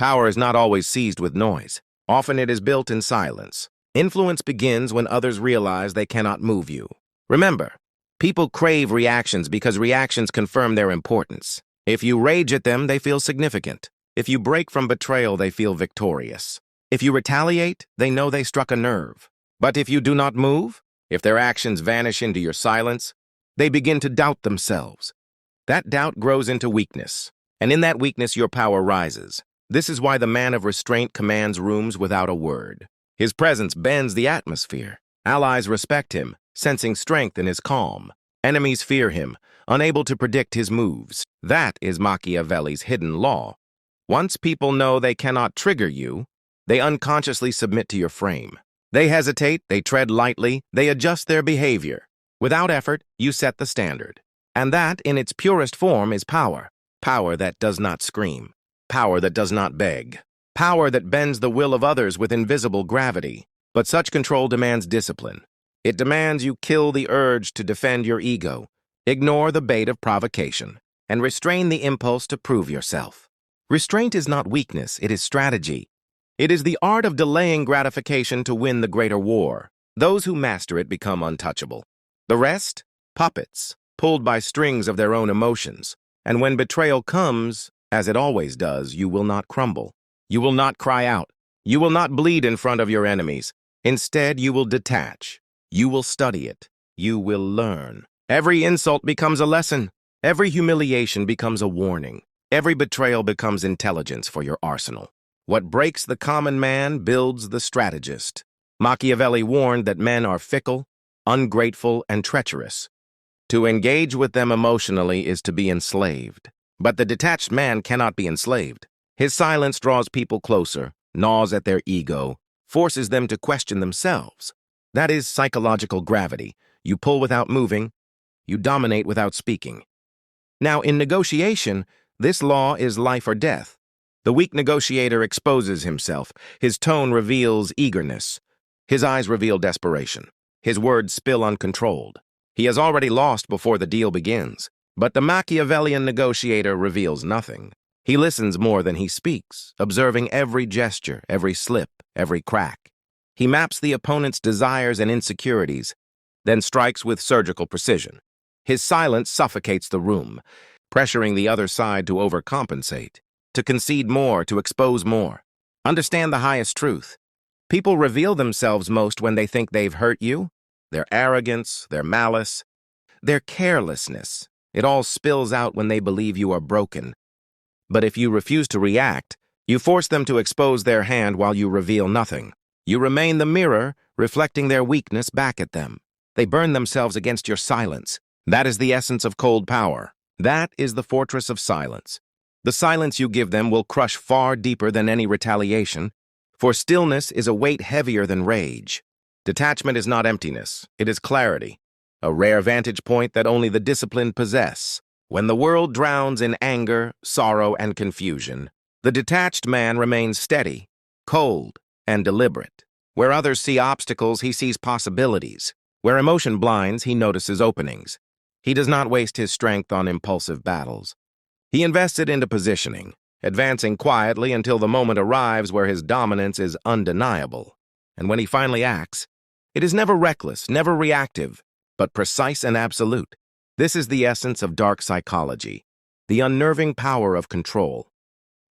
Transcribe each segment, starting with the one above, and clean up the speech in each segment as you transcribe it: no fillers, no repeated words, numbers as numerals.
Power is not always seized with noise. Often it is built in silence. Influence begins when others realize they cannot move you. Remember, people crave reactions because reactions confirm their importance. If you rage at them, they feel significant. If you break from betrayal, they feel victorious. If you retaliate, they know they struck a nerve. But if you do not move, if their actions vanish into your silence, they begin to doubt themselves. That doubt grows into weakness, and in that weakness your power rises. This is why the man of restraint commands rooms without a word. His presence bends the atmosphere. Allies respect him, sensing strength in his calm. Enemies fear him, unable to predict his moves. That is Machiavelli's hidden law. Once people know they cannot trigger you, they unconsciously submit to your frame. They hesitate, they tread lightly, they adjust their behavior. Without effort, you set the standard. And that, in its purest form, is power. Power that does not scream. Power that does not beg. Power that bends the will of others with invisible gravity. But such control demands discipline. It demands you kill the urge to defend your ego, ignore the bait of provocation, and restrain the impulse to prove yourself. Restraint is not weakness, it is strategy. It is the art of delaying gratification to win the greater war. Those who master it become untouchable. The rest? Puppets, pulled by strings of their own emotions. And when betrayal comes, as it always does, you will not crumble. You will not cry out. You will not bleed in front of your enemies. Instead, you will detach. You will study it. You will learn. Every insult becomes a lesson. Every humiliation becomes a warning. Every betrayal becomes intelligence for your arsenal. What breaks the common man builds the strategist. Machiavelli warned that men are fickle, ungrateful, and treacherous. To engage with them emotionally is to be enslaved. But the detached man cannot be enslaved. His silence draws people closer, gnaws at their ego, forces them to question themselves. That is psychological gravity. You pull without moving. You dominate without speaking. Now, in negotiation, this law is life or death. The weak negotiator exposes himself. His tone reveals eagerness. His eyes reveal desperation. His words spill uncontrolled. He has already lost before the deal begins. But the Machiavellian negotiator reveals nothing. He listens more than he speaks, observing every gesture, every slip, every crack. He maps the opponent's desires and insecurities, then strikes with surgical precision. His silence suffocates the room, pressuring the other side to overcompensate, to concede more, to expose more. Understand the highest truth. People reveal themselves most when they think they've hurt you. Their arrogance, their malice, their carelessness. It all spills out when they believe you are broken. But if you refuse to react, you force them to expose their hand while you reveal nothing. You remain the mirror, reflecting their weakness back at them. They burn themselves against your silence. That is the essence of cold power. That is the fortress of silence. The silence you give them will crush far deeper than any retaliation, for stillness is a weight heavier than rage. Detachment is not emptiness, it is clarity, a rare vantage point that only the disciplined possess. When the world drowns in anger, sorrow, and confusion, the detached man remains steady, cold, and deliberate. Where others see obstacles, he sees possibilities. Where emotion blinds, he notices openings. He does not waste his strength on impulsive battles. He invests it into positioning, advancing quietly until the moment arrives where his dominance is undeniable. And when he finally acts, it is never reckless, never reactive, but precise and absolute. This is the essence of dark psychology, the unnerving power of control.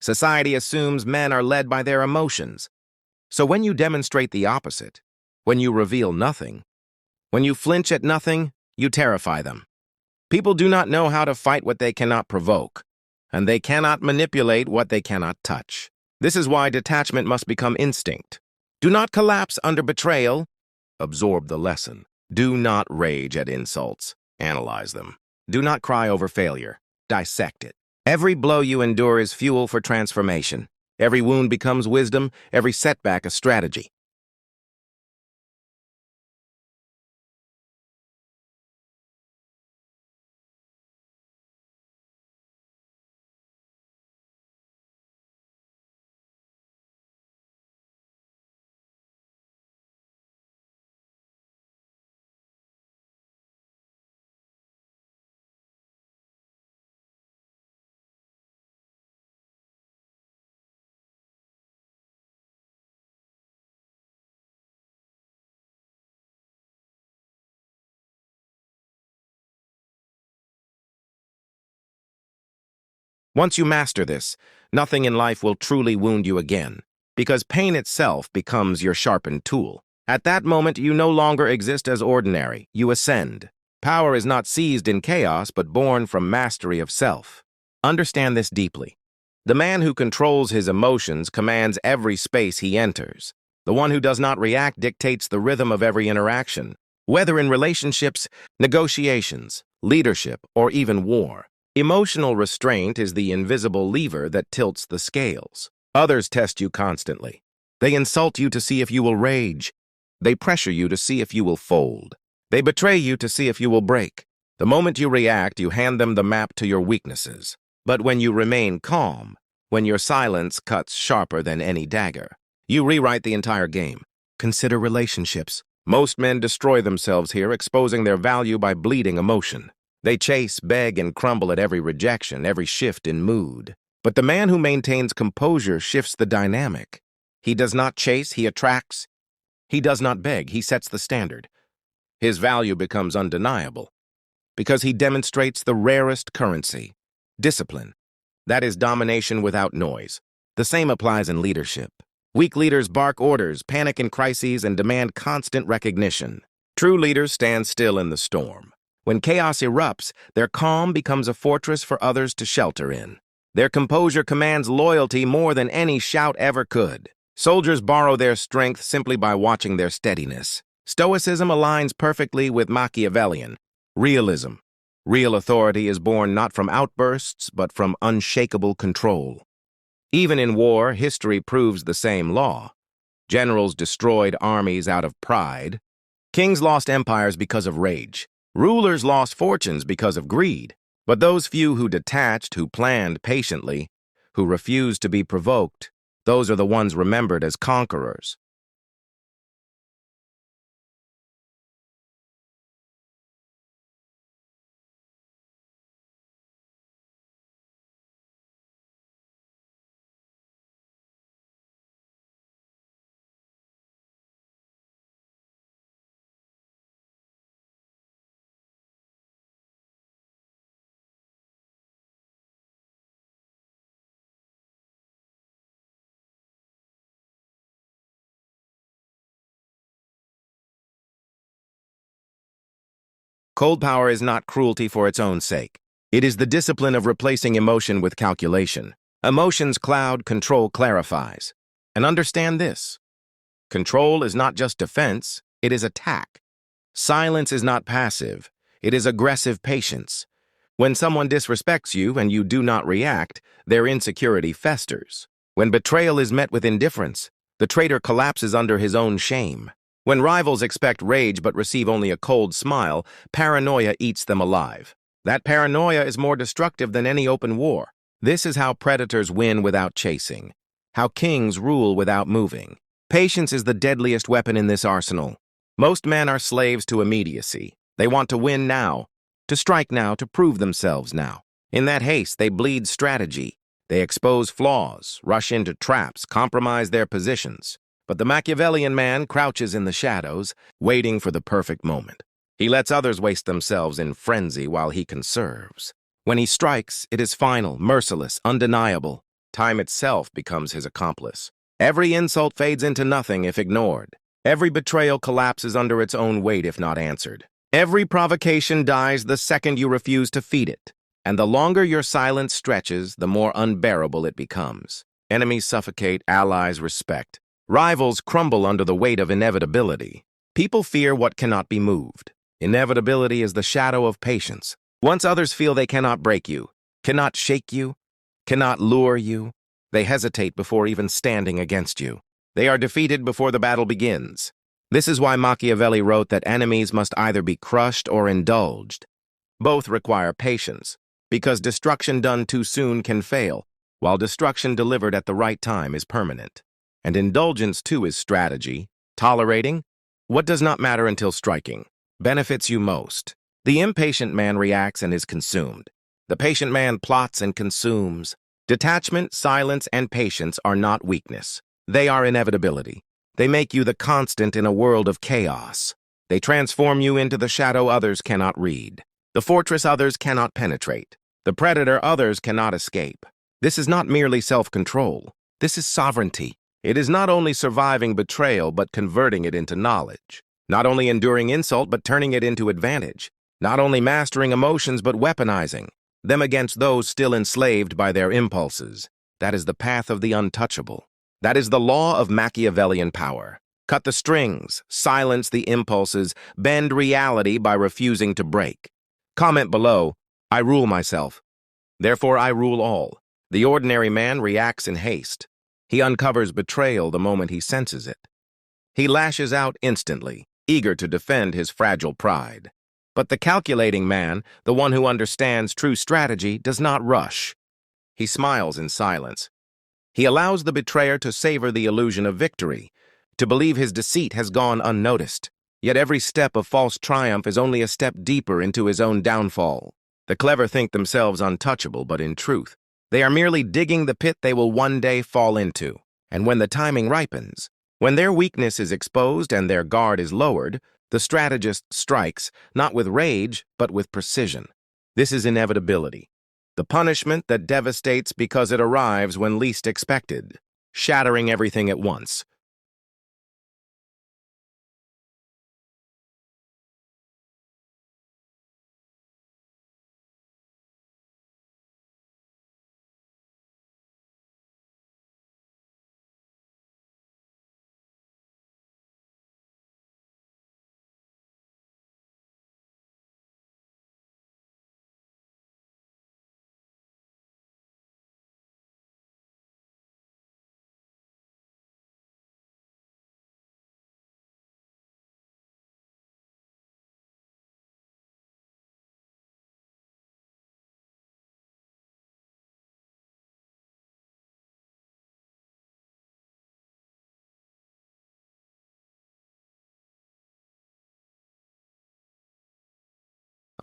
Society assumes men are led by their emotions. So when you demonstrate the opposite, when you reveal nothing, when you flinch at nothing, you terrify them. People do not know how to fight what they cannot provoke, and they cannot manipulate what they cannot touch. This is why detachment must become instinct. Do not collapse under betrayal. Absorb the lesson. Do not rage at insults. Analyze them. Do not cry over failure. Dissect it. Every blow you endure is fuel for transformation. Every wound becomes wisdom, every setback a strategy. Once you master this, nothing in life will truly wound you again, because pain itself becomes your sharpened tool. At that moment, you no longer exist as ordinary, you ascend. Power is not seized in chaos, but born from mastery of self. Understand this deeply. The man who controls his emotions commands every space he enters. The one who does not react dictates the rhythm of every interaction, whether in relationships, negotiations, leadership, or even war. Emotional restraint is the invisible lever that tilts the scales. Others test you constantly. They insult you to see if you will rage. They pressure you to see if you will fold. They betray you to see if you will break. The moment you react, you hand them the map to your weaknesses. But when you remain calm, when your silence cuts sharper than any dagger, you rewrite the entire game. Consider relationships. Most men destroy themselves here, exposing their value by bleeding emotion. They chase, beg, and crumble at every rejection, every shift in mood. But the man who maintains composure shifts the dynamic. He does not chase, he attracts. He does not beg, he sets the standard. His value becomes undeniable because he demonstrates the rarest currency, discipline. That is domination without noise. The same applies in leadership. Weak leaders bark orders, panic in crises, and demand constant recognition. True leaders stand still in the storm. When chaos erupts, their calm becomes a fortress for others to shelter in. Their composure commands loyalty more than any shout ever could. Soldiers borrow their strength simply by watching their steadiness. Stoicism aligns perfectly with Machiavellian realism. Real authority is born not from outbursts, but from unshakable control. Even in war, history proves the same law. Generals destroyed armies out of pride. Kings lost empires because of rage. Rulers lost fortunes because of greed. But those few who detached, who planned patiently, who refused to be provoked, those are the ones remembered as conquerors. Cold power is not cruelty for its own sake. It is the discipline of replacing emotion with calculation. Emotions cloud, control clarifies. And understand this. Control is not just defense, it is attack. Silence is not passive, it is aggressive patience. When someone disrespects you and you do not react, their insecurity festers. When betrayal is met with indifference, the traitor collapses under his own shame. When rivals expect rage but receive only a cold smile, paranoia eats them alive. That paranoia is more destructive than any open war. This is how predators win without chasing, how kings rule without moving. Patience is the deadliest weapon in this arsenal. Most men are slaves to immediacy. They want to win now, to strike now, to prove themselves now. In that haste, they bleed strategy. They expose flaws, rush into traps, compromise their positions. But the Machiavellian man crouches in the shadows, waiting for the perfect moment. He lets others waste themselves in frenzy while he conserves. When he strikes, it is final, merciless, undeniable. Time itself becomes his accomplice. Every insult fades into nothing if ignored. Every betrayal collapses under its own weight if not answered. Every provocation dies the second you refuse to feed it. And the longer your silence stretches, the more unbearable it becomes. Enemies suffocate, allies respect. Rivals crumble under the weight of inevitability. People fear what cannot be moved. Inevitability is the shadow of patience. Once others feel they cannot break you, cannot shake you, cannot lure you, they hesitate before even standing against you. They are defeated before the battle begins. This is why Machiavelli wrote that enemies must either be crushed or indulged. Both require patience, because destruction done too soon can fail, while destruction delivered at the right time is permanent. And indulgence, too, is strategy. Tolerating what does not matter until striking benefits you most. The impatient man reacts and is consumed. The patient man plots and consumes. Detachment, silence, and patience are not weakness. They are inevitability. They make you the constant in a world of chaos. They transform you into the shadow others cannot read, the fortress others cannot penetrate. The predator others cannot escape. This is not merely self-control. This is sovereignty. It is not only surviving betrayal, but converting it into knowledge. Not only enduring insult, but turning it into advantage. Not only mastering emotions, but weaponizing them against those still enslaved by their impulses. That is the path of the untouchable. That is the law of Machiavellian power. Cut the strings, silence the impulses, bend reality by refusing to break. Comment below, I rule myself. Therefore I rule all. The ordinary man reacts in haste. He uncovers betrayal the moment he senses it. He lashes out instantly, eager to defend his fragile pride. But the calculating man, the one who understands true strategy, does not rush. He smiles in silence. He allows the betrayer to savor the illusion of victory, to believe his deceit has gone unnoticed. Yet every step of false triumph is only a step deeper into his own downfall. The clever think themselves untouchable, but in truth, they are merely digging the pit they will one day fall into. And when the timing ripens, when their weakness is exposed and their guard is lowered, the strategist strikes, not with rage, but with precision. This is inevitability. The punishment that devastates because it arrives when least expected, shattering everything at once.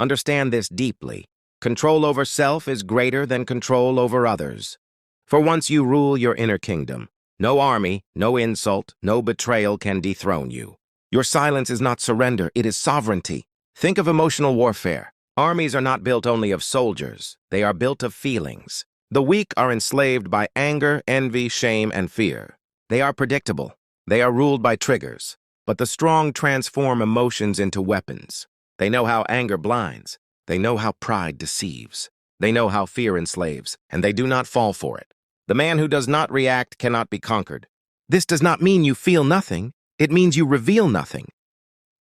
Understand this deeply. Control over self is greater than control over others. For once you rule your inner kingdom, no army, no insult, no betrayal can dethrone you. Your silence is not surrender, it is sovereignty. Think of emotional warfare. Armies are not built only of soldiers, they are built of feelings. The weak are enslaved by anger, envy, shame, and fear. They are predictable. They are ruled by triggers. But the strong transform emotions into weapons. They know how anger blinds. They know how pride deceives. They know how fear enslaves, and they do not fall for it. The man who does not react cannot be conquered. This does not mean you feel nothing. It means you reveal nothing.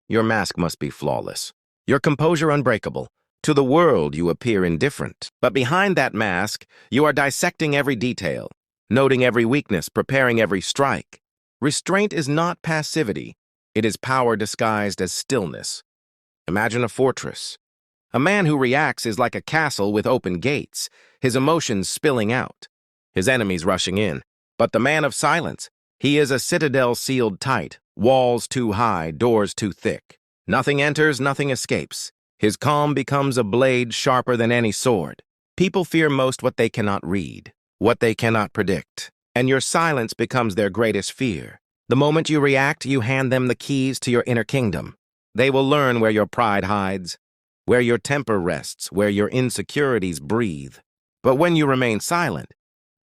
Your mask must be flawless. Your composure unbreakable. To the world, you appear indifferent. But behind that mask, you are dissecting every detail, noting every weakness, preparing every strike. Restraint is not passivity. It is power disguised as stillness. Imagine a fortress. A man who reacts is like a castle with open gates, his emotions spilling out, his enemies rushing in. But the man of silence, he is a citadel sealed tight, walls too high, doors too thick. Nothing enters, nothing escapes. His calm becomes a blade sharper than any sword. People fear most what they cannot read, what they cannot predict. And your silence becomes their greatest fear. The moment you react, you hand them the keys to your inner kingdom. They will learn where your pride hides, where your temper rests, where your insecurities breathe. But when you remain silent,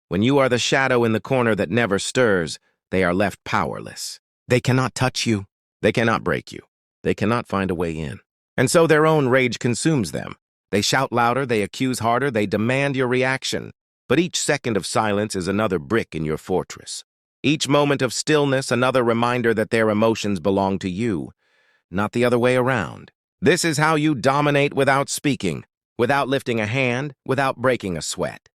when you are the shadow in the corner that never stirs, they are left powerless. They cannot touch you. They cannot break you. They cannot find a way in. And so their own rage consumes them. They shout louder, they accuse harder, they demand your reaction. But each second of silence is another brick in your fortress. Each moment of stillness, another reminder that their emotions belong to you, not the other way around. This is how you dominate without speaking, without lifting a hand, without breaking a sweat.